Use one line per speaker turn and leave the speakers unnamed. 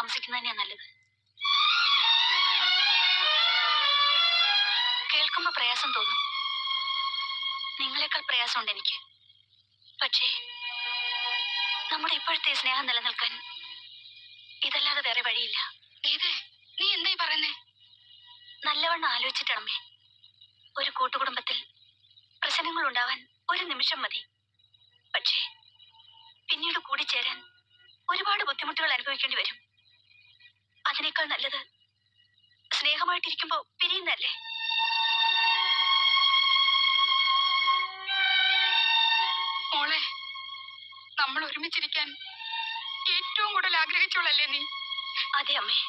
താമസിക്കുന്നത് തന്നെയാ നല്ലത്. കേൾക്കുമ്പോ പ്രയാസം തോന്നും. നിങ്ങളെക്കാൾ പ്രയാസമുണ്ട് എനിക്ക്. പക്ഷേ നമ്മുടെ ഇപ്പോഴത്തെ സ്നേഹം നിലനിൽക്കാൻ ഇതല്ലാതെ വേറെ വഴിയില്ല. നീ എന്തായി പറയുന്നേ? നല്ലവണ്ണം ആലോചിച്ചിട്ടമ്മേ. ഒരു കൂട്ടുകുടുംബത്തിൽ പ്രശ്നങ്ങൾ ഉണ്ടാവാൻ ഒരു നിമിഷം മതി. പക്ഷേ പിന്നീട് കൂടിച്ചേരാൻ ഒരുപാട് ബുദ്ധിമുട്ടുകൾ അനുഭവിക്കേണ്ടി വരും. അതിനേക്കാൾ നല്ലത് സ്നേഹമായിട്ടിരിക്കുമ്പോ പിരിയുന്നല്ലേ? മോളെ, നമ്മൾ ഒരുമിച്ചിരിക്കാൻ ഏറ്റവും കൂടുതൽ ആഗ്രഹിച്ചോളല്ലേ നീ? അതെ അമ്മേ.